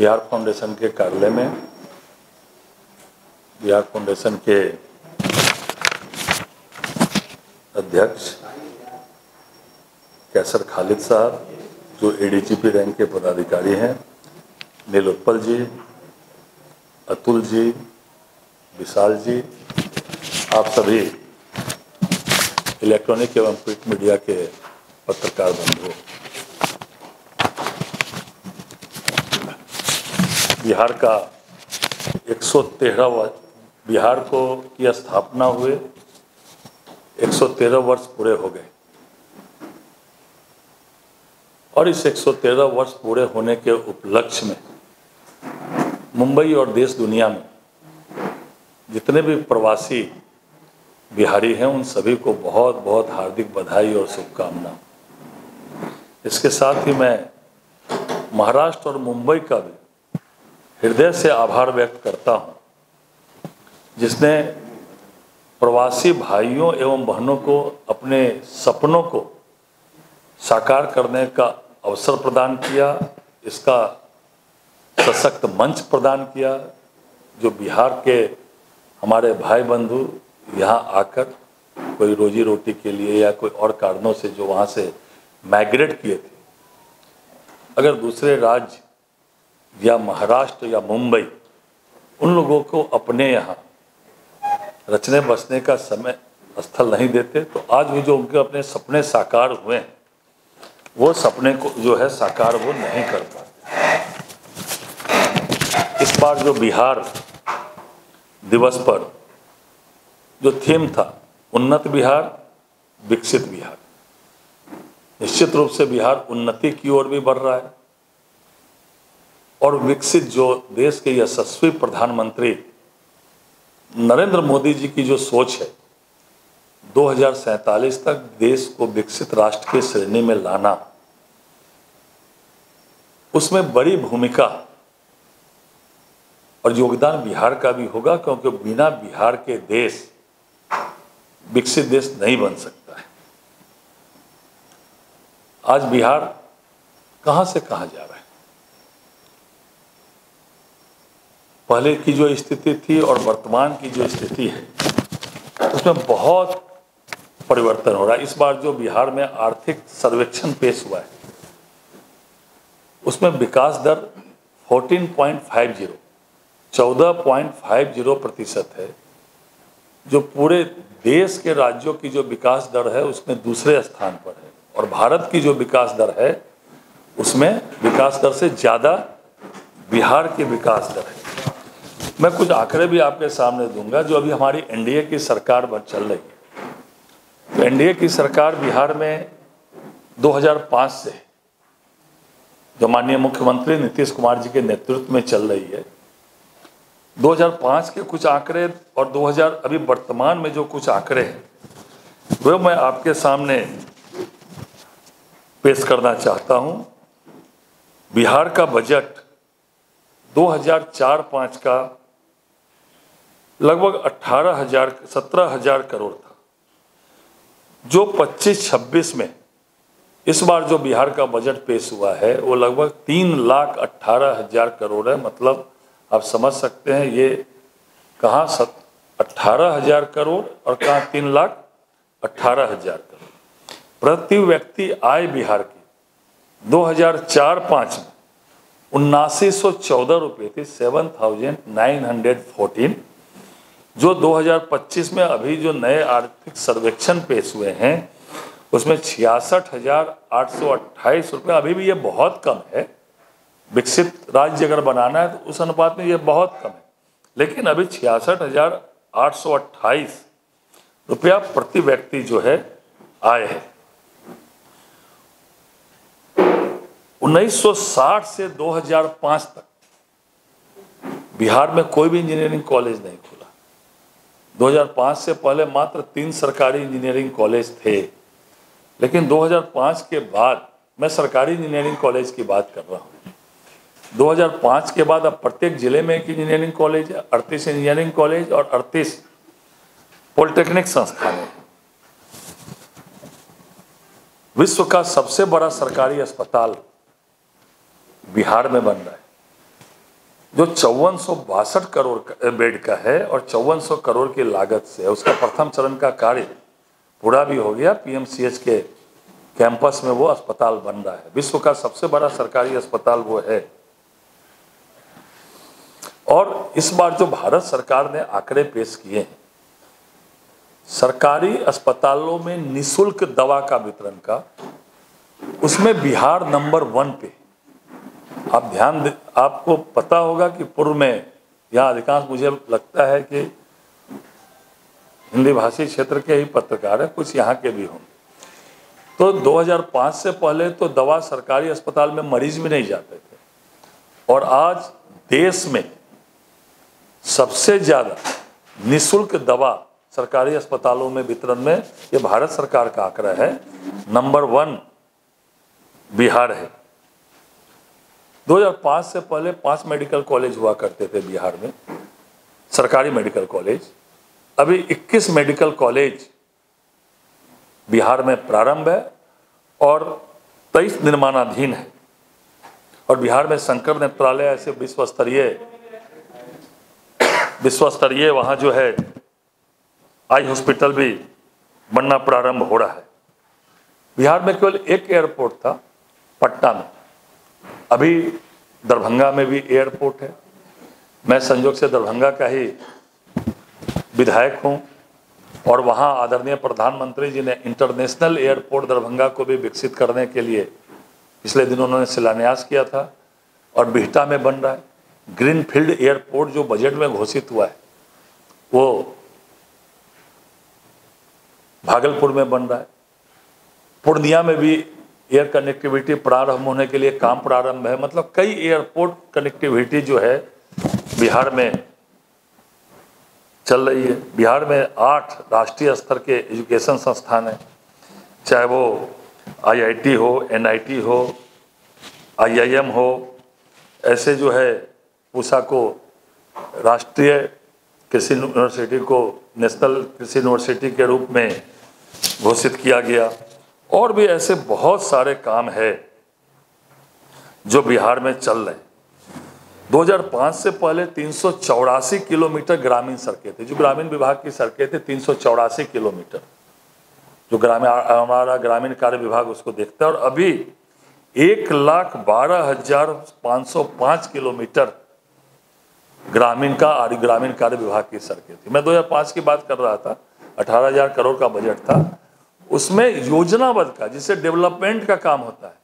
Bihar foundation के कार्यालय में बिहार फाउंडेशन के अध्यक्ष कैसर खालिद साहब, जो एडीजीपी रैंक के पदाधिकारी हैं, नीलोत्पल जी, अतुल जी, विशाल जी, आप सभी इलेक्ट्रॉनिक एवं प्रिंट मीडिया के पत्रकार बंधुओं, बिहार का 113वां बिहार को की स्थापना हुए 113 वर्ष पूरे हो गए और इस 113 वर्ष पूरे होने के उपलक्ष्य में मुंबई और देश दुनिया में जितने भी प्रवासी बिहारी हैं उन सभी को बहुत बहुत हार्दिक बधाई और शुभकामना। इसके साथ ही मैं महाराष्ट्र और मुंबई का भी हृदय से आभार व्यक्त करता हूं, जिसने प्रवासी भाइयों एवं बहनों को अपने सपनों को साकार करने का अवसर प्रदान किया, इसका सशक्त मंच प्रदान किया। जो बिहार के हमारे भाई बंधु यहाँ आकर कोई रोजी रोटी के लिए या कोई और कारणों से जो वहाँ से माइग्रेट किए थे, अगर दूसरे राज्य या महाराष्ट्र या मुंबई उन लोगों को अपने यहाँ रचने बसने का समय स्थल नहीं देते, तो आज भी जो उनके अपने सपने साकार हुए हैं वो सपने को जो है साकार वो नहीं कर पाते। इस बार जो बिहार दिवस पर जो थीम था उन्नत बिहार विकसित बिहार, निश्चित रूप से बिहार उन्नति की ओर भी बढ़ रहा है और विकसित जो देश के यशस्वी प्रधानमंत्री नरेंद्र मोदी जी की जो सोच है 2047 तक देश को विकसित राष्ट्र की श्रेणी में लाना, उसमें बड़ी भूमिका और योगदान बिहार का भी होगा, क्योंकि बिना बिहार के देश विकसित देश नहीं बन सकता है। आज बिहार कहां से कहां जा रहा है। पहले की जो स्थिति थी और वर्तमान की जो स्थिति है उसमें बहुत परिवर्तन हो रहा है। इस बार जो बिहार में आर्थिक सर्वेक्षण पेश हुआ है उसमें विकास दर 14.50% है, जो पूरे देश के राज्यों की जो विकास दर है उसमें दूसरे स्थान पर है, और भारत की जो विकास दर है उसमें विकास दर से ज़्यादा बिहार की विकास दर है। मैं कुछ आंकड़े भी आपके सामने दूंगा। जो अभी हमारी एनडीए की सरकार चल रही है, तो एनडीए की सरकार बिहार में 2005 से जो माननीय मुख्यमंत्री नीतीश कुमार जी के नेतृत्व में चल रही है, 2005 के कुछ आंकड़े और 2000 अभी वर्तमान में जो कुछ आंकड़े हैं वो मैं आपके सामने पेश करना चाहता हूं। बिहार का बजट 2004-05 का लगभग 17,000 करोड़ था, जो 25-26 में इस बार जो बिहार का बजट पेश हुआ है वो लगभग 3,18,000 करोड़ है। मतलब आप समझ सकते हैं ये कहाँ 18,000 करोड़ और कहाँ 3,18,000 करोड़। प्रति व्यक्ति आय बिहार की 2004-05 में 7914 रुपये थी, 7,914, जो 2025 में अभी जो नए आर्थिक सर्वेक्षण पेश हुए हैं उसमें 66,828 रुपये। अभी भी ये बहुत कम है, विकसित राज्य अगर बनाना है तो उस अनुपात में ये बहुत कम है, लेकिन अभी 66,828 रुपया प्रति व्यक्ति जो है आय है। 1960 से 2005 तक बिहार में कोई भी इंजीनियरिंग कॉलेज नहीं खुला। 2005 से पहले मात्र 3 सरकारी इंजीनियरिंग कॉलेज थे, लेकिन 2005 के बाद, मैं सरकारी इंजीनियरिंग कॉलेज की बात कर रहा हूँ, 2005 के बाद अब प्रत्येक जिले में एक इंजीनियरिंग कॉलेज है, 38 इंजीनियरिंग कॉलेज और 38 पॉलिटेक्निक संस्थान है। विश्व का सबसे बड़ा सरकारी अस्पताल बिहार में बन रहा है। जो 5462 करोड़ बेड का है और 5400 करोड़ की लागत से है, उसका प्रथम चरण का कार्य पूरा भी हो गया। पीएमसीएच के कैंपस में वो अस्पताल बन रहा है। विश्व का सबसे बड़ा सरकारी अस्पताल वो है। और इस बार जो भारत सरकार ने आंकड़े पेश किए हैं, सरकारी अस्पतालों में निःशुल्क दवा का वितरण का, उसमें बिहार नंबर 1 पे। आप आपको पता होगा कि पूर्व में यहाँ अधिकांश मुझे लगता है कि हिंदी भाषी क्षेत्र के ही पत्रकार है, कुछ यहाँ के भी हों। तो 2005 से पहले तो दवा सरकारी अस्पताल में मरीज भी नहीं जाते थे, और आज देश में सबसे ज़्यादा निःशुल्क दवा सरकारी अस्पतालों में वितरण में ये भारत सरकार का आंकड़ा है। नंबर 1 बिहार है। 2005 से पहले 5 मेडिकल कॉलेज हुआ करते थे बिहार में, सरकारी मेडिकल कॉलेज। अभी 21 मेडिकल कॉलेज बिहार में प्रारंभ है और 23 निर्माणाधीन है। और बिहार में शंकर नेत्रालय ऐसे विश्वस्तरीय वहाँ जो है आई हॉस्पिटल भी बनना प्रारंभ हो रहा है। बिहार में केवल एक एयरपोर्ट था, पटना में। अभी दरभंगा में भी एयरपोर्ट है। मैं संयोग से दरभंगा का ही विधायक हूँ, और वहाँ आदरणीय प्रधानमंत्री जी ने इंटरनेशनल एयरपोर्ट दरभंगा को भी विकसित करने के लिए पिछले दिनों उन्होंने शिलान्यास किया था, और बिहटा में बन रहा है। ग्रीनफील्ड एयरपोर्ट जो बजट में घोषित हुआ है वो भागलपुर में बन रहा है। पूर्णिया में भी एयर कनेक्टिविटी प्रारंभ होने के लिए काम प्रारंभ है। मतलब कई एयरपोर्ट कनेक्टिविटी जो है बिहार में चल रही है। बिहार में 8 राष्ट्रीय स्तर के एजुकेशन संस्थान हैं, चाहे वो IIT हो, NIT हो, IIM हो। ऐसे जो है पूसा को राष्ट्रीय कृषि यूनिवर्सिटी को नेशनल कृषि यूनिवर्सिटी के रूप में घोषित किया गया। और भी ऐसे बहुत सारे काम है जो बिहार में चल रहे हैं। 2005 से पहले 384 किलोमीटर ग्रामीण सड़कें थी, जो ग्रामीण विभाग की सड़कें थी 384 किलोमीटर, जो हमारा ग्रामीण कार्य विभाग उसको देखता है। और अभी 1,12,505 किलोमीटर ग्रामीण कार्य विभाग की सड़कें थी। मैं 2005 की बात कर रहा था, 18,000 करोड़ का बजट था। उसमें योजनाबद्ध का, जिससे डेवलपमेंट का काम होता है,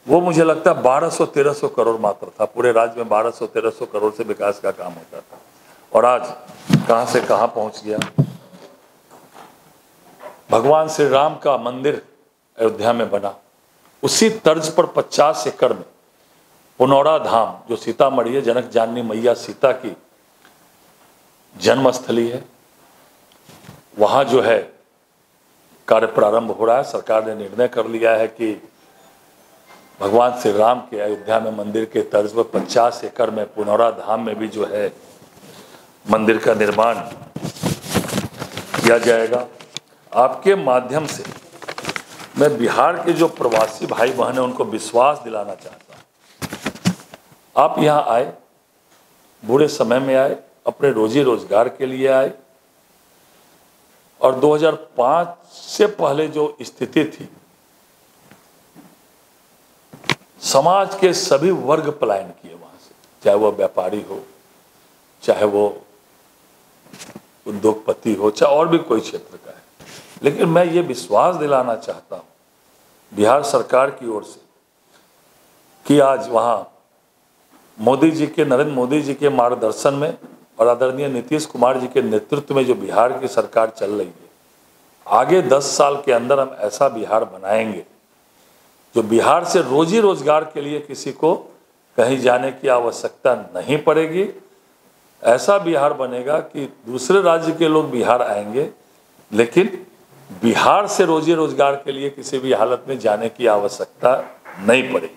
वो मुझे लगता है 1200-1300 करोड़ मात्र था। पूरे राज्य में 1200-1300 करोड़ से विकास का काम होता था। और आज कहां से कहां पहुंच गया। भगवान श्री राम का मंदिर अयोध्या में बना, उसी तर्ज पर 50 एकड़ में पुनौरा धाम, जो सीतामढ़ी है, जनक जाननी मैया सीता की जन्मस्थली है, वहां जो है कार्य प्रारंभ हो रहा है। सरकार ने निर्णय कर लिया है कि भगवान श्री राम के अयोध्या में मंदिर के तर्ज पर 50 एकड़ में पुनौरा धाम में भी जो है मंदिर का निर्माण किया जाएगा। आपके माध्यम से मैं बिहार के जो प्रवासी भाई बहन हैं उनको विश्वास दिलाना चाहता हूँ। आप यहाँ आए, बुरे समय में आए, अपने रोजी रोजगार के लिए आए, और 2005 से पहले जो स्थिति थी, समाज के सभी वर्ग पलायन किए वहां से, चाहे वो व्यापारी हो, चाहे वो उद्योगपति हो, चाहे और भी कोई क्षेत्र का है। लेकिन मैं ये विश्वास दिलाना चाहता हूँ बिहार सरकार की ओर से कि आज वहाँ नरेंद्र मोदी जी के मार्गदर्शन में और आदरणीय नीतीश कुमार जी के नेतृत्व में जो बिहार की सरकार चल रही है, आगे 10 साल के अंदर हम ऐसा बिहार बनाएंगे जो बिहार से रोजी रोजगार के लिए किसी को कहीं जाने की आवश्यकता नहीं पड़ेगी। ऐसा बिहार बनेगा कि दूसरे राज्य के लोग बिहार आएंगे, लेकिन बिहार से रोजी रोजगार के लिए किसी भी हालत में जाने की आवश्यकता नहीं पड़ेगी।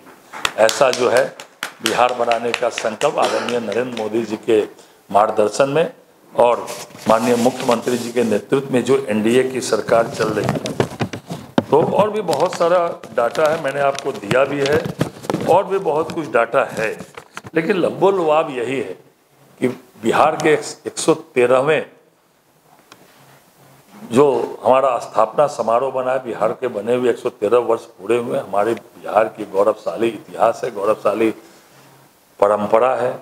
ऐसा जो है बिहार बनाने का संकल्प आदरणीय नरेंद्र मोदी जी के मार्गदर्शन में और माननीय मुख्यमंत्री जी के नेतृत्व में जो एनडीए की सरकार चल रही है। तो और भी बहुत सारा डाटा है, मैंने आपको दिया भी है, और भी बहुत कुछ डाटा है। लेकिन लबो-लुआब यही है कि बिहार के 113वें जो हमारा स्थापना समारोह बना है, बिहार के बने हुए 113 वर्ष पूरे हुए। हमारे बिहार की गौरवशाली इतिहास है, गौरवशाली परंपरा है।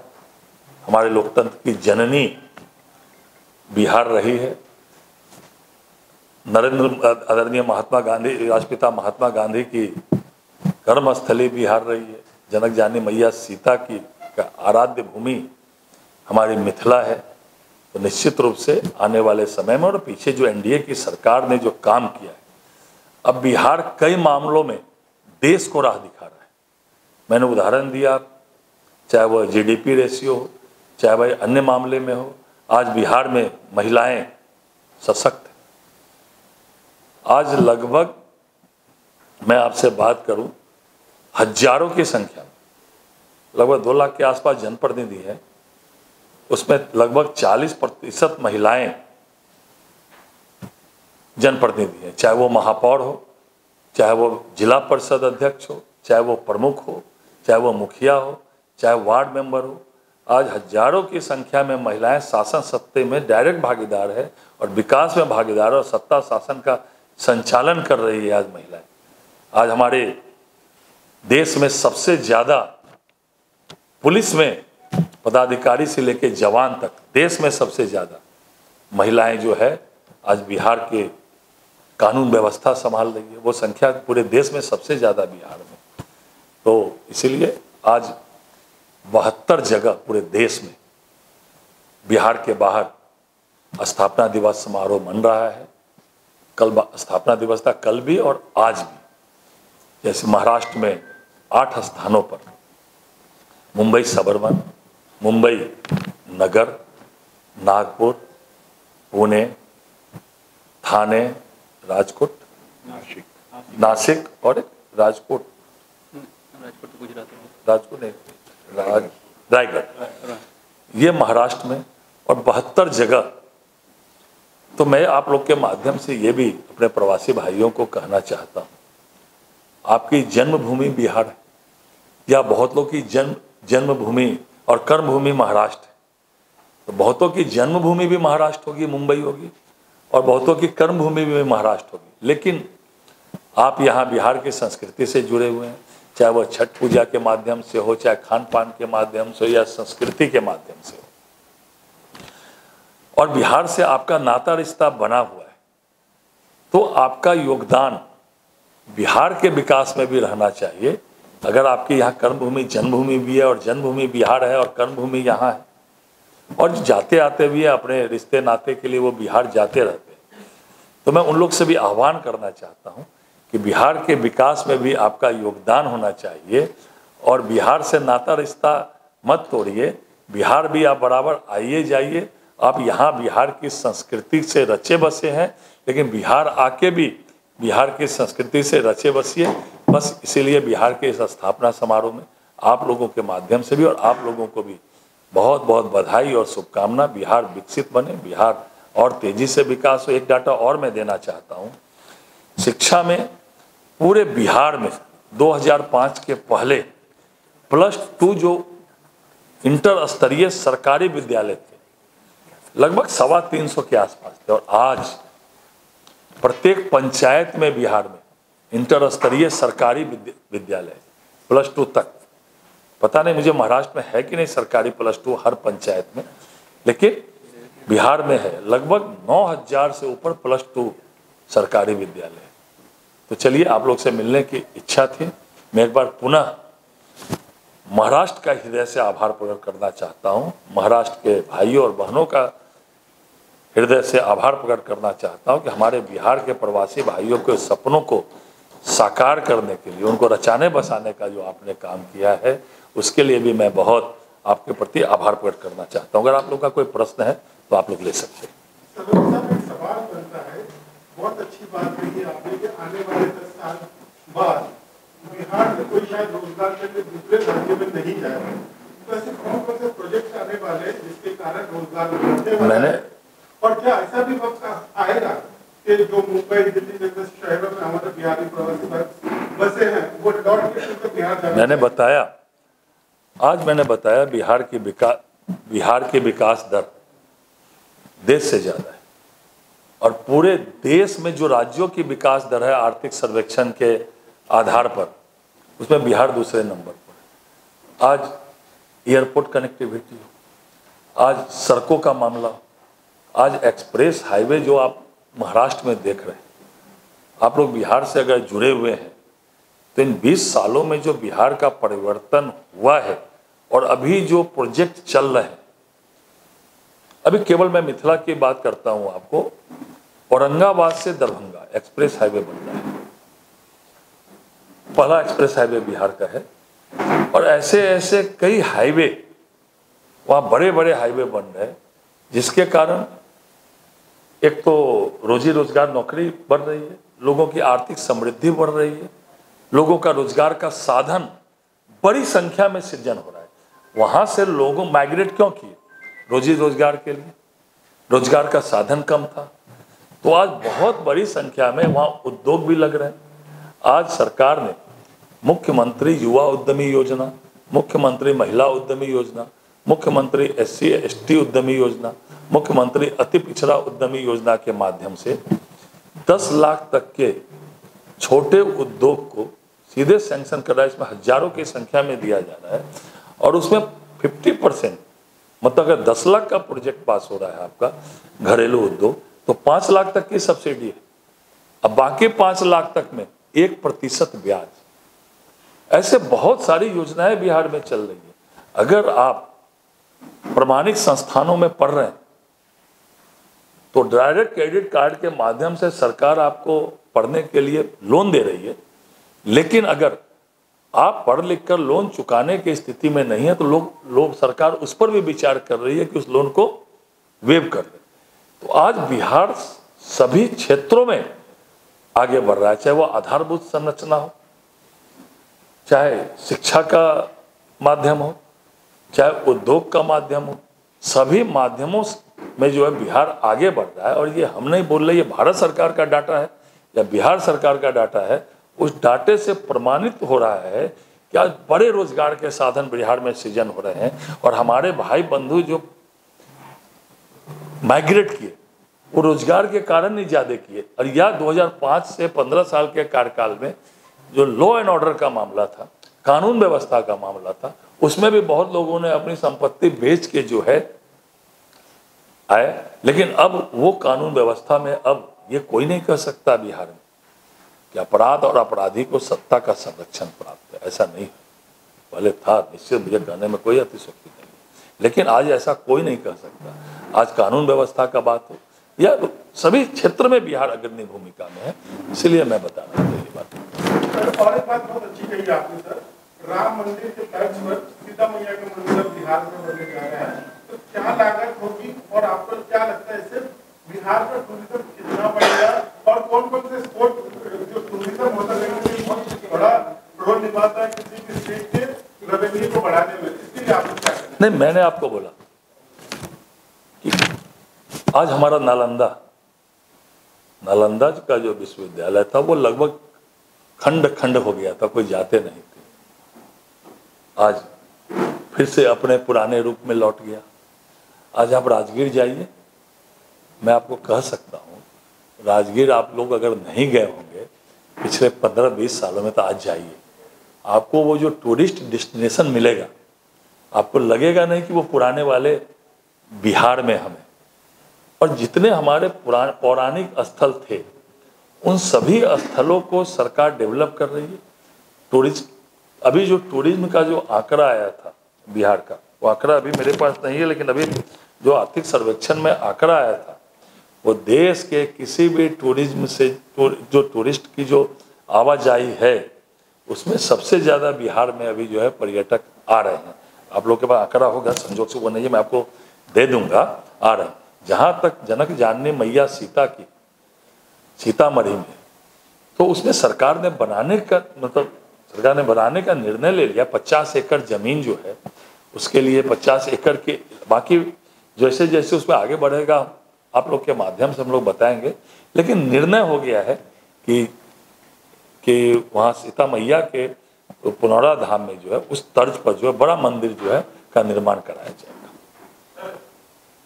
हमारे लोकतंत्र की जननी बिहार रही है। आदरणीय महात्मा गांधी, राष्ट्रपिता महात्मा गांधी की कर्मस्थली बिहार रही है। जनक जानी मैया सीता की आराध्य भूमि हमारी मिथिला है। तो निश्चित रूप से आने वाले समय में और पीछे जो एनडीए की सरकार ने जो काम किया है, अब बिहार कई मामलों में देश को राह दिखा रहा है। मैंने उदाहरण दिया, चाहे वह जीडीपी रेशियो हो, चाहे वह अन्य मामले में हो। आज बिहार में महिलाएं सशक्त हैं। आज लगभग मैं आपसे बात करूं, हजारों की संख्या में, लगभग 2 लाख के आसपास जनप्रतिनिधि हैं, उसमें लगभग 40% महिलाएं जनप्रतिनिधि हैं। चाहे वो महापौर हो, चाहे वो जिला परिषद अध्यक्ष हो, चाहे वो प्रमुख हो, चाहे वो मुखिया हो, चाहे वार्ड मेंबर हो। आज हजारों की संख्या में महिलाएं शासन सत्ता में डायरेक्ट भागीदार है और विकास में भागीदार और सत्ता शासन का संचालन कर रही है। आज महिलाएं, आज हमारे देश में सबसे ज्यादा पुलिस में पदाधिकारी से लेकर जवान तक देश में सबसे ज्यादा महिलाएं जो है आज बिहार के कानून व्यवस्था संभाल रही है। वो संख्या पूरे देश में सबसे ज्यादा बिहार में। तो इसीलिए आज 72 जगह पूरे देश में बिहार के बाहर स्थापना दिवस समारोह मन रहा है। कल स्थापना दिवस था, कल भी और आज भी। जैसे महाराष्ट्र में 8 स्थानों पर, मुंबई सबरवन, मुंबई नगर, नागपुर, पुणे, थाने, राजकोट, नासिक और राजकोट रायगढ़, ये महाराष्ट्र में, और 72 जगह। तो मैं आप लोग के माध्यम से ये भी अपने प्रवासी भाइयों को कहना चाहता हूँ, आपकी जन्मभूमि बिहार है या बहुत लोग की जन्मभूमि और कर्मभूमि महाराष्ट्र है। तो बहुतों की जन्मभूमि भी महाराष्ट्र होगी, मुंबई होगी, और बहुतों की कर्मभूमि भी महाराष्ट्र होगी। लेकिन आप यहाँ बिहार की संस्कृति से जुड़े हुए हैं, चाहे वह छठ पूजा के माध्यम से हो, चाहे खान पान के माध्यम से या संस्कृति के माध्यम से हो, और बिहार से आपका नाता रिश्ता बना हुआ है। तो आपका योगदान बिहार के विकास में भी रहना चाहिए। अगर आपकी यहाँ कर्मभूमि जन्मभूमि भी है और जन्मभूमि बिहार है और कर्मभूमि यहाँ है, और जाते आते भी है अपने रिश्ते नाते के लिए वो बिहार जाते रहते हैं, तो मैं उन लोग से भी आह्वान करना चाहता हूँ कि बिहार के विकास में भी आपका योगदान होना चाहिए। और बिहार से नाता रिश्ता मत तोड़िए, बिहार भी आप बराबर आइए जाइए। आप यहाँ बिहार की संस्कृति से रचे बसे हैं, लेकिन बिहार आके भी बिहार की संस्कृति से रचे बसिए। बस इसीलिए बिहार के इस स्थापना समारोह में आप लोगों के माध्यम से भी और आप लोगों को भी बहुत बहुत बधाई और शुभकामना। बिहार विकसित बने, बिहार और तेजी से विकास हो। एक डाटा और मैं देना चाहता हूँ, शिक्षा में पूरे बिहार में 2005 के पहले +2 जो इंटर स्तरीय सरकारी विद्यालय थे, लगभग 325 के आसपास थे, और आज प्रत्येक पंचायत में बिहार में इंटर स्तरीय सरकारी विद्यालय +2 तक। पता नहीं मुझे महाराष्ट्र में है कि नहीं सरकारी +2 हर पंचायत में, लेकिन बिहार में है। लगभग 9000 से ऊपर +2 सरकारी विद्यालय। तो चलिए, आप लोग से मिलने की इच्छा थी। मैं एक बार पुनः महाराष्ट्र का हृदय से आभार प्रकट करना चाहता हूँ। महाराष्ट्र के भाइयों और बहनों का हृदय से आभार प्रकट करना चाहता हूँ कि हमारे बिहार के प्रवासी भाइयों के सपनों को साकार करने के लिए, उनको रचाने बसाने का जो आपने काम किया है, उसके लिए भी मैं बहुत आपके प्रति आभार प्रकट करना चाहता हूँ। अगर आप लोग का कोई प्रश्न है तो आप लोग ले सकते हैं। सवाल बनता है, बहुत अच्छी बात कही आपने कि आने वाले 10 साल बाद बिहार में कोई शायद रोजगार के लिए दूसरे राज्य में नहीं जाएगा। तो ऐसे कौन से प्रोजेक्ट आने वाले हैं जिसके कारण रोजगार बढ़ने वाला है? और क्या ऐसा भी वक्त आएगा कि जो मुंबई दिल्ली जैसे शहरों में हमारे बिहारी प्रवासी बसे हैं वो लौट के बिहार जाएंगे? मैंने बताया आज मैंने बताया बिहार की विकास दर देश से ज़्यादा है, और पूरे देश में जो राज्यों की विकास दर है आर्थिक सर्वेक्षण के आधार पर, उसमें बिहार दूसरे नंबर पर है। आज एयरपोर्ट कनेक्टिविटी हो, आज सड़कों का मामला हो, आज एक्सप्रेस हाईवे जो आप महाराष्ट्र में देख रहे हैं, आप लोग बिहार से अगर जुड़े हुए हैं तो इन 20 सालों में जो बिहार का परिवर्तन हुआ है और अभी जो प्रोजेक्ट चल रहे हैं, अभी केवल मैं मिथिला की बात करता हूं आपको, औरंगाबाद से दरभंगा एक्सप्रेस हाईवे बन रहा है, पहला एक्सप्रेस हाईवे बिहार का है। और ऐसे ऐसे कई हाईवे, वहाँ बड़े बड़े हाईवे बन रहे हैं, जिसके कारण एक तो रोजी रोजगार, नौकरी बढ़ रही है, लोगों की आर्थिक समृद्धि बढ़ रही है, लोगों का रोजगार का साधन बड़ी संख्या में सृजन हो रहा है। वहाँ से लोगों माइग्रेट क्यों किए? रोजी रोजगार के लिए, रोजगार का साधन कम था, तो आज बहुत बड़ी संख्या में वहाँ उद्योग भी लग रहे हैं। आज सरकार ने मुख्यमंत्री युवा उद्यमी योजना, मुख्यमंत्री महिला उद्यमी योजना, मुख्यमंत्री SC ST उद्यमी योजना, मुख्यमंत्री अति पिछड़ा उद्यमी योजना के माध्यम से 10 लाख तक के छोटे उद्योग को सीधे सैंक्शन कर रहा है। इसमें हजारों की संख्या में दिया जा रहा है, और उसमें 50%, मतलब अगर 10 लाख का प्रोजेक्ट पास हो रहा है आपका घरेलू उद्योग, तो 5 लाख तक की सब्सिडी है। अब बाकी 5 लाख तक में 1% ब्याज। ऐसे बहुत सारी योजनाएं बिहार में चल रही है। अगर आप प्रमाणित संस्थानों में पढ़ रहे हैं तो डायरेक्ट क्रेडिट कार्ड के माध्यम से सरकार आपको पढ़ने के लिए लोन दे रही है, लेकिन अगर आप पढ़ लिख कर लोन चुकाने की स्थिति में नहीं है तो लोग सरकार उस पर भी विचार कर रही है कि उस लोन को वेव कर दे। तो आज बिहार सभी क्षेत्रों में आगे बढ़ रहा है, चाहे वो आधारभूत संरचना हो, चाहे शिक्षा का माध्यम हो, चाहे उद्योग का माध्यम हो, सभी माध्यमों में जो है बिहार आगे बढ़ रहा है। और ये हम नहीं बोल रहे, ये भारत सरकार का डाटा है या बिहार सरकार का डाटा है। उस डाटे से प्रमाणित हो रहा है कि आज बड़े रोजगार के साधन बिहार में सृजन हो रहे हैं, और हमारे भाई बंधु जो माइग्रेट किए वो रोजगार के कारण नहीं ज्यादा किए। और यह 2005 से 15 साल के कार्यकाल में जो लॉ एंड ऑर्डर का मामला था, कानून व्यवस्था का मामला था, उसमें भी बहुत लोगों ने अपनी संपत्ति बेच के जो है आए। लेकिन अब वो कानून व्यवस्था में अब ये कोई नहीं कह सकता बिहार में कि अपराध और अपराधी को सत्ता का संरक्षण प्राप्त है। ऐसा नहीं है, पहले था, निश्चित, मुझे कहने में कोई अतिशयोक्ति नहीं, लेकिन आज ऐसा कोई नहीं कह सकता। आज कानून व्यवस्था का बात हो या सभी क्षेत्र में बिहार अग्रणी भूमिका में है, इसलिए मैं बता रहा हूँ ये बात। और एक बात बहुत अच्छी कही आपने सर, राम मंदिर के तर्ज पर सीता मैया का मंदिर बिहार में बनने जा रहा है, तो क्या लागत होगी और आपको क्या लगता है इससे बिहार का टूरिज्म कितना बढ़ेगा, और कौन कौन से स्पोर्ट जो टूरिज्म होता है बहुत बड़ा रोल निभाता है किसी भी स्टेट के रेवेन्यू को बढ़ाने में, इसके लिए आपको क्या करना? नहीं, मैंने आपको बोला कि आज हमारा नालंदा का जो विश्वविद्यालय था वो लगभग खंड खंड हो गया था, कोई जाते नहीं थे। आज फिर से अपने पुराने रूप में लौट गया। आज आप राजगीर जाइए, मैं आपको कह सकता हूँ, राजगीर आप लोग अगर नहीं गए होंगे पिछले 15-20 सालों में, तो आज जाइए, आपको वो जो टूरिस्ट डेस्टिनेशन मिलेगा, आपको लगेगा नहीं कि वो पुराने वाले बिहार में हमें। और जितने हमारे पौराणिक स्थल थे, उन सभी स्थलों को सरकार डेवलप कर रही है। टूरिस्ट, अभी जो टूरिज्म का जो आंकड़ा आया था बिहार का, वो आंकड़ा अभी मेरे पास नहीं है, लेकिन अभी जो आर्थिक सर्वेक्षण में आंकड़ा आया था, वो देश के किसी भी टूरिज्म से जो टूरिस्ट की जो आवाजाही है, उसमें सबसे ज़्यादा बिहार में अभी जो है पर्यटक आ रहे हैं। आप लोग के पास आंकड़ा होगा, संजोग से वो नहीं है, मैं आपको दे दूंगा, आ रहे हैं। जहाँ तक जनक जाननी मैया सीता की सीतामढ़ी में, तो उसमें सरकार ने बनाने का निर्णय ले लिया। 50 एकड़ जमीन जो है उसके लिए 50 एकड़ के, बाकी जैसे जैसे उसमें आगे बढ़ेगा आप लोग के माध्यम से हम लोग बताएंगे, लेकिन निर्णय हो गया है कि वहाँ सीता मैया के तो पुनौरा धाम में जो है उस तर्ज पर जो है बड़ा मंदिर जो है का निर्माण कराया जाएगा।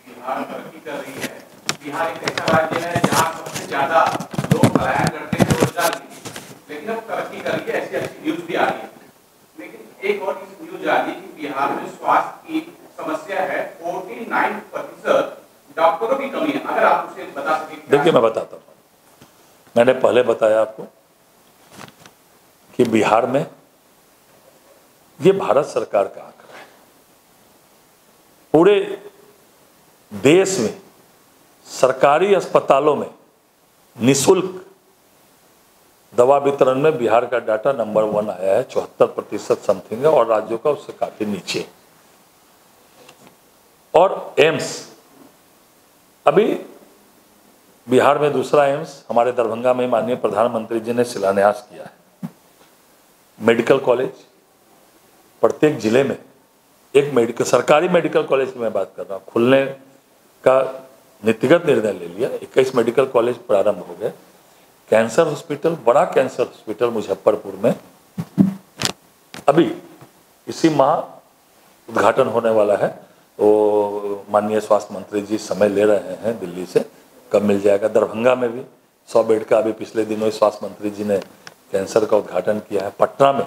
बिहार तरक्की कर रही है। बिहार एक ऐसा राज्य है जहाँ सबसे ज्यादा लोग पलायन करते हैं रोजगार के लिए, लेकिन अब तरक्की कर रही है, ऐसी अच्छी न्यूज भी आ रही है। लेकिन एक और न्यूज आ रही है कि बिहार में स्वास्थ्य की समस्या है, 49% डॉक्टरों की कमी है। अगर आप उसे बता सकें। देखिए मैं बताता हूँ, मैंने पहले बताया आपको कि बिहार में ये भारत सरकार का आंकड़ा है। पूरे देश में सरकारी अस्पतालों में निःशुल्क दवा वितरण में बिहार का डाटा नंबर 1 आया है, 74% समथिंग है, और राज्यों का उससे काफी नीचे। और एम्स, अभी बिहार में दूसरा एम्स हमारे दरभंगा में माननीय प्रधानमंत्री जी ने शिलान्यास किया है। मेडिकल कॉलेज, प्रत्येक जिले में एक सरकारी मेडिकल कॉलेज की मैं बात कर रहा हूँ, खुलने का नीतिगत निर्णय ले लिया। 21 मेडिकल कॉलेज प्रारंभ हो गए। कैंसर हॉस्पिटल, बड़ा कैंसर हॉस्पिटल मुजफ्फरपुर में अभी इसी माह उद्घाटन होने वाला है। तो माननीय स्वास्थ्य मंत्री जी समय ले रहे हैं दिल्ली से, कब मिल जाएगा। दरभंगा में भी 100 बेड का अभी पिछले दिनों स्वास्थ्य मंत्री जी ने कैंसर का उद्घाटन किया है। पटना में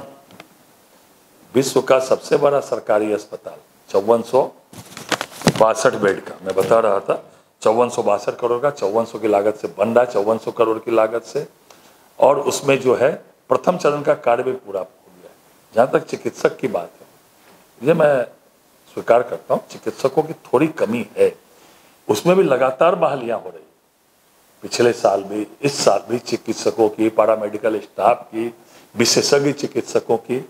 विश्व का सबसे बड़ा सरकारी अस्पताल 5462 बेड का, मैं बता रहा था 5462 करोड़ का, 5400 की लागत से बन रहा है, 5400 करोड़ की लागत से। और उसमें जो है प्रथम चरण का कार्य भी पूरा हो गया है। जहाँ तक चिकित्सक की बात है, ये मैं स्वीकार करता हूँ चिकित्सकों की थोड़ी कमी है, उसमें भी लगातार बहालियाँ हो रही। पिछले साल भी, इस साल भी चिकित्सकों की, पैरामेडिकल स्टाफ की, विशेषज्ञ चिकित्सकों की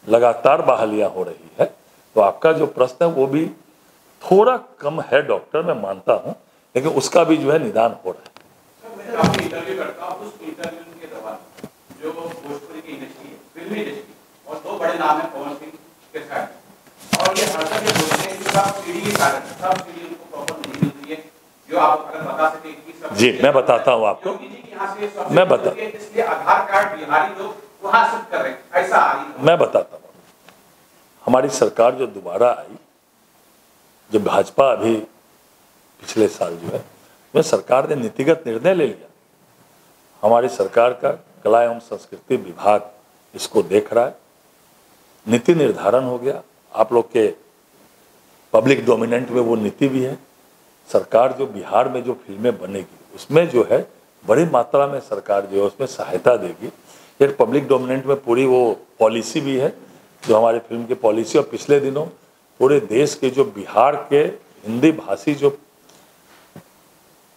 लगातार बहालियाँ हो रही है। तो आपका जो प्रश्न है वो भी थोड़ा कम है डॉक्टर, मैं मानता हूँ, लेकिन उसका भी जो है निदान हो रहा है। मैं काफी इंटरव्यू करता हूँ, उस इंटरव्यू के दौरान जो भोजपुरी की इंडस्ट्री है, फिल्मी इंडस्ट्री, और 2 बड़े नाम है पवन सिंह के साथ, और ये हर तक ये बोलते हैं कि सब्सिडी के कारण सब्सिडी उनको प्रॉपर नहीं मिलती है। जो आप अगर बता सके कि जी मैं बताता हूँ आपको, मैं बता, इसलिए आधार कार्ड बिहारी लोग वहां शिफ्ट कर रहे हैं, ऐसा आ रही है। मैं बताता हूँ, हमारी सरकार जो दोबारा आई, जो भाजपा अभी पिछले साल जो है, उसमें सरकार ने नीतिगत निर्णय ले लिया। हमारी सरकार का कला एवं संस्कृति विभाग इसको देख रहा है, नीति निर्धारण हो गया। आप लोग के पब्लिक डोमिनेंट में वो नीति भी है। सरकार जो बिहार में जो फिल्में बनेगी उसमें जो है बड़ी मात्रा में सरकार जो है उसमें सहायता देगी। एक पब्लिक डोमिनेंट में पूरी वो पॉलिसी भी है, जो हमारी फिल्म की पॉलिसी। और पिछले दिनों पूरे देश के जो बिहार के हिंदी भाषी जो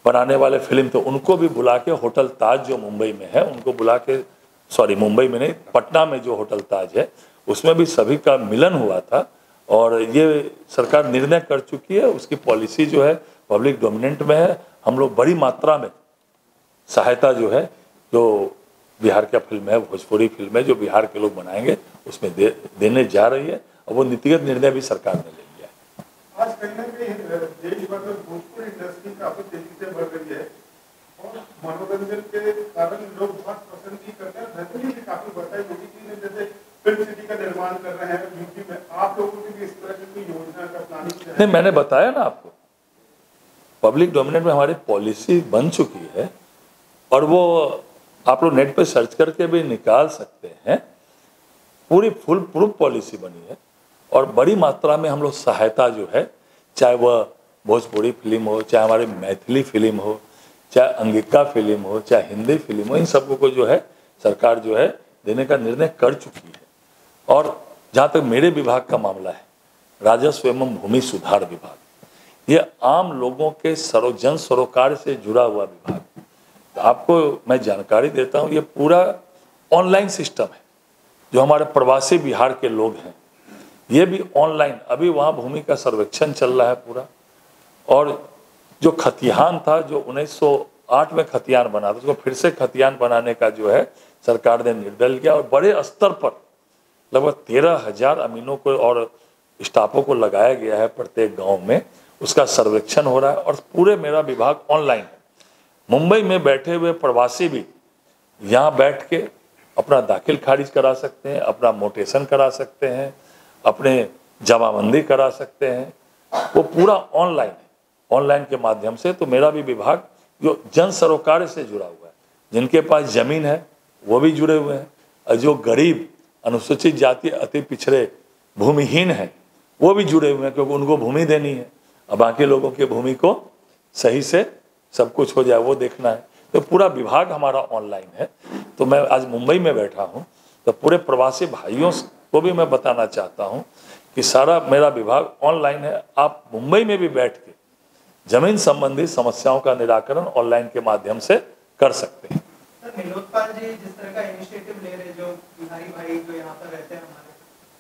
बनाने वाले फिल्म थे उनको भी बुला के, होटल ताज जो मुंबई में है उनको बुला के, सॉरी मुंबई में नहीं, पटना में जो होटल ताज है उसमें भी सभी का मिलन हुआ था। और ये सरकार निर्णय कर चुकी है, उसकी पॉलिसी जो है पब्लिक डोमिनेंट में है। हम लोग बड़ी मात्रा में सहायता जो है, जो बिहार का फिल्म है, भोजपुरी फिल्म है, जो बिहार के लोग बनाएंगे उसमें देने जा रही है। और वो नीतिगत निर्णय भी सरकार ने ले लिया है। आज कहीं ना कहीं देश भर में भोजपुरी इंडस्ट्री काफी तेजी से बढ़ रही है और मनोरंजन के कारण लोग बहुत पसंद भी करते हैं। धरती भी काफी बढ़ता है, मोदी जी ने जैसे फिल्म सिटी का निर्माण कर रहे हैं यूपी में, आप लोगों की भी इस तरह की कोई योजना का प्लानिंग है? नहीं, मैंने बताया ना आपको, पब्लिक डोमिनेंट में हमारी पॉलिसी बन चुकी है और वो आप लोग नेट पे सर्च करके भी निकाल सकते हैं। पूरी फुल प्रूफ पॉलिसी बनी है और बड़ी मात्रा में हम लोग सहायता जो है, चाहे वह भोजपुरी फिल्म हो, चाहे हमारी मैथिली फिल्म हो, चाहे अंगिका फिल्म हो, चाहे हिंदी फिल्म हो, इन सबको को जो है सरकार जो है देने का निर्णय कर चुकी है। और जहाँ तक मेरे विभाग का मामला है, राजस्व एवं भूमि सुधार विभाग, ये आम लोगों के जन सरोकार से जुड़ा हुआ विभाग। तो आपको मैं जानकारी देता हूँ, ये पूरा ऑनलाइन सिस्टम है। जो हमारे प्रवासी बिहार के लोग हैं ये भी ऑनलाइन, अभी वहाँ भूमि का सर्वेक्षण चल रहा है पूरा। और जो खतियान था, जो 1908 में खतियान बना था, उसको फिर से खतियान बनाने का जो है सरकार ने निर्णय लिया और बड़े स्तर पर लगभग 13,000 अमीनों को और स्टाफों को लगाया गया है प्रत्येक गांव में। उसका सर्वेक्षण हो रहा है और पूरे मेरा विभाग ऑनलाइन है। मुंबई में बैठे हुए प्रवासी भी यहाँ बैठ के अपना दाखिल खारिज करा सकते हैं, अपना मोटेशन करा सकते हैं, अपने जमाबंदी करा सकते हैं, वो पूरा ऑनलाइन है, ऑनलाइन के माध्यम से। तो मेरा भी विभाग जो जन सरोकार से जुड़ा हुआ है, जिनके पास जमीन है वो भी जुड़े हुए हैं, और जो गरीब, अनुसूचित जाति, अति पिछड़े, भूमिहीन है वो भी जुड़े हुए हैं, क्योंकि उनको भूमि देनी है, और बाकी लोगों की भूमि को सही से सब कुछ हो जाए वो देखना है। तो पूरा विभाग हमारा ऑनलाइन है। तो मैं आज मुंबई में बैठा हूँ, तो पूरे प्रवासी भाइयों को भी मैं बताना चाहता हूँ कि सारा मेरा विभाग ऑनलाइन है। आप मुंबई में भी बैठ के जमीन संबंधी समस्याओं का निराकरण ऑनलाइन के माध्यम से कर सकते हैं। नीलोत्पल जी जिस तरह का इनिशिएटिव ले रहे, जो बिहारी भाई जो यहाँ पर रहते हैं हमारे,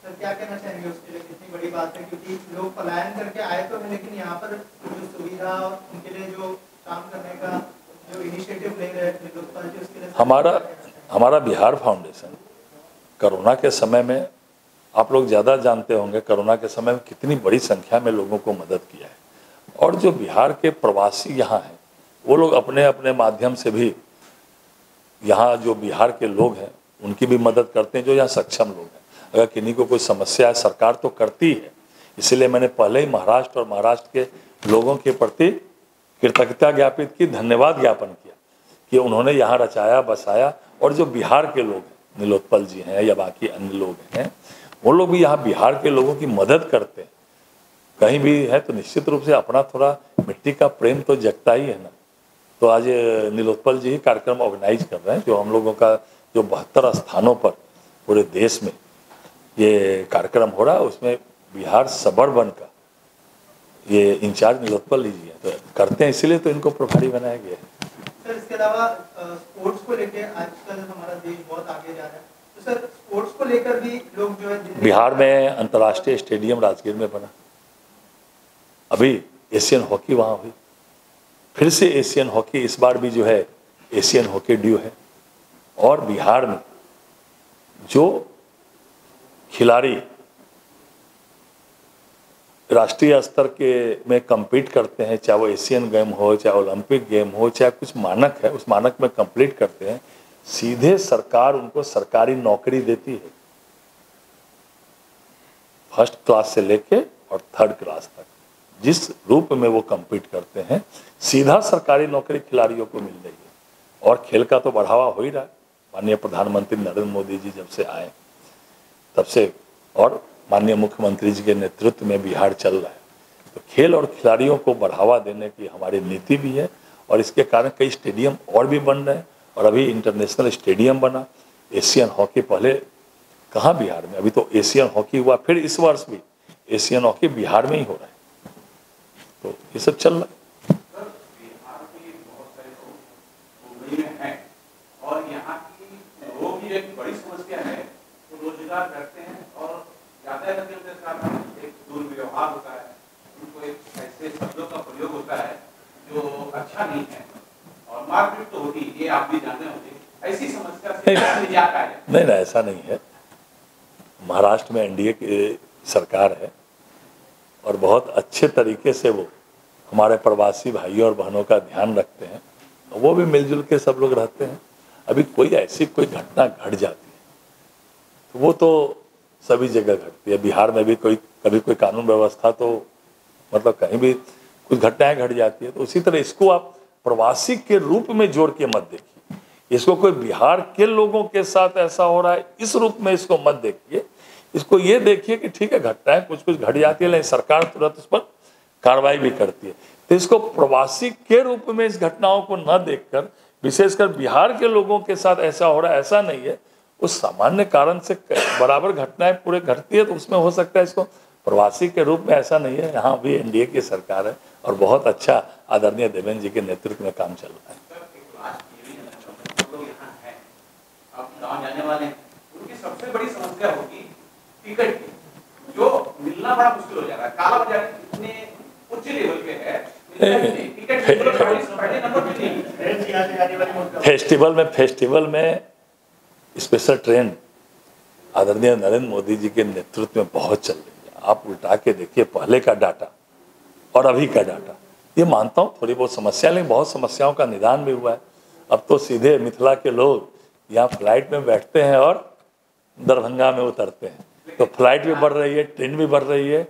तो क्या कहना चाहेंगे उसके लिए? कितनी बड़ी बात है, क्योंकि लोग पलायन करके आए तो हैं, लेकिन यहाँ पर जो सुविधा और उनके लिए जो काम करने का जो इनिशिएटिव ले रहे हैं नीलोत्पल जी, उसके लिए हमारा बिहार फाउंडेशन कोरोना के समय में, आप लोग ज़्यादा जानते होंगे, कोरोना के समय में कितनी बड़ी संख्या में लोगों को मदद किया है। और जो बिहार के प्रवासी यहाँ हैं, वो लोग अपने अपने माध्यम से भी यहाँ जो बिहार के लोग हैं उनकी भी मदद करते हैं, जो यहाँ सक्षम लोग हैं। अगर किन्हीं को कोई समस्या है, सरकार तो करती है, इसलिए मैंने पहले ही महाराष्ट्र और महाराष्ट्र के लोगों के प्रति कृतज्ञता ज्ञापित की, धन्यवाद ज्ञापन किया कि उन्होंने यहाँ रचाया बसाया। और जो बिहार के लोग हैं, नीलोत्पल जी हैं या बाकी अन्य लोग हैं, वो लोग भी यहाँ बिहार के लोगों की मदद करते हैं। कहीं भी है तो निश्चित रूप से अपना थोड़ा मिट्टी का प्रेम तो जगता ही है ना। तो आज नीलोत्पल जी ही कार्यक्रम ऑर्गेनाइज कर रहे हैं, जो हम लोगों का जो 72 स्थानों पर पूरे देश में ये कार्यक्रम हो रहा है, उसमें बिहार सबअर्बन का ये इंचार्ज नीलोत्पल जी हैं, तो करते हैं, इसीलिए तो इनको प्रभारी बनाया गया है। सर इसके अलावा स्पोर्ट्स को लेकर आजकल हमारा देश बहुत आगे जा रहा है, तो सर स्पोर्ट्स को लेकर भी लोग जो है, बिहार में अंतर्राष्ट्रीय स्टेडियम राजगीर में बना, अभी एशियन हॉकी वहाँ हुई, फिर से एशियन हॉकी इस बार भी जो है एशियन हॉकी ड्यू है। और बिहार में जो खिलाड़ी राष्ट्रीय स्तर के में compete करते हैं, चाहे वो एशियन गेम हो, चाहे ओलंपिक गेम हो, चाहे कुछ मानक है उस मानक में कंप्लीट करते हैं, सीधे सरकार उनको सरकारी नौकरी देती है, फर्स्ट क्लास से लेके और थर्ड क्लास तक। जिस रूप में वो compete करते हैं, सीधा सरकारी नौकरी खिलाड़ियों को मिल रही है। और खेल का तो बढ़ावा हो ही रहा है, माननीय प्रधानमंत्री नरेंद्र मोदी जी जब से आए तब से, और माननीय मुख्यमंत्री जी के नेतृत्व में बिहार चल रहा है। तो खेल और खिलाड़ियों को बढ़ावा देने की हमारी नीति भी है, और इसके कारण कई स्टेडियम और भी बन रहे हैं, और अभी इंटरनेशनल स्टेडियम बना। एशियन हॉकी पहले कहाँ बिहार में, अभी तो एशियन हॉकी हुआ, फिर इस वर्ष भी एशियन हॉकी बिहार में ही हो रहा है। तो ये सब चल रहा है। बिहार के बहुत सारे लोग मुंबई में हैं, और यहाँ की लोगों की एक बड़ी समस्या है, वो रोजगार करते हैं और यातायात के कारण एक दुर्व्यवहार होता है, उनको एक ऐसे शब्दों का प्रयोग होता है जो अच्छा नहीं है, और मारपीट तो होती, ये आप भी जानते होंगे। ऐसी समस्या से निजात पाए? नहीं, ऐसा नहीं है। महाराष्ट्र में एनडीए की सरकार है, और बहुत अच्छे तरीके से वो हमारे प्रवासी भाइयों और बहनों का ध्यान रखते हैं, वो भी मिलजुल के सब लोग रहते हैं। अभी कोई ऐसी कोई घटना घट जाती है तो वो तो सभी जगह घटती है। बिहार में भी कभी कोई कानून व्यवस्था तो मतलब कहीं भी कुछ घटनाएं घट जाती है, तो उसी तरह इसको आप प्रवासी के रूप में जोड़ के मत देखिए। इसको कोई बिहार के लोगों के साथ ऐसा हो रहा है इस रूप में इसको मत देखिए। इसको ये देखिए कि ठीक है, घटनाएं कुछ कुछ घट जाती है, लेकिन सरकार तुरंत उस पर कार्रवाई भी करती है। तो इसको प्रवासी के रूप में इस घटनाओं को न देखकर, विशेषकर बिहार के लोगों के साथ ऐसा हो रहा है ऐसा नहीं है, उस सामान्य कारण से बराबर घटनाएं पूरे घटती है, तो उसमें हो सकता है। इसको प्रवासी के रूप में ऐसा नहीं है। यहाँ भी एनडीए की सरकार है और बहुत अच्छा आदरणीय देवेंद्र जी के नेतृत्व में काम चल रहा है। गाँव जाने वाले हैं, उनकी सबसे बड़ी समस्या होगी टिकट की, जो मिलना बड़ा मुश्किल हो जा रहा है। काला बाजारी इतने उच्च लेवल पे है, फेस्टिवल में स्पेशल ट्रेन आदरणीय नरेंद्र मोदी जी के नेतृत्व में बहुत चल रही है। आप उल्टा के देखिए पहले का डाटा और अभी का डाटा, ये मानता हूँ थोड़ी बहुत समस्या, लेकिन बहुत समस्याओं का निदान भी हुआ है। अब तो सीधे मिथिला के लोग यहाँ फ्लाइट में बैठते हैं और दरभंगा में उतरते हैं। तो फ्लाइट भी बढ़ रही है, ट्रेन भी बढ़ रही है,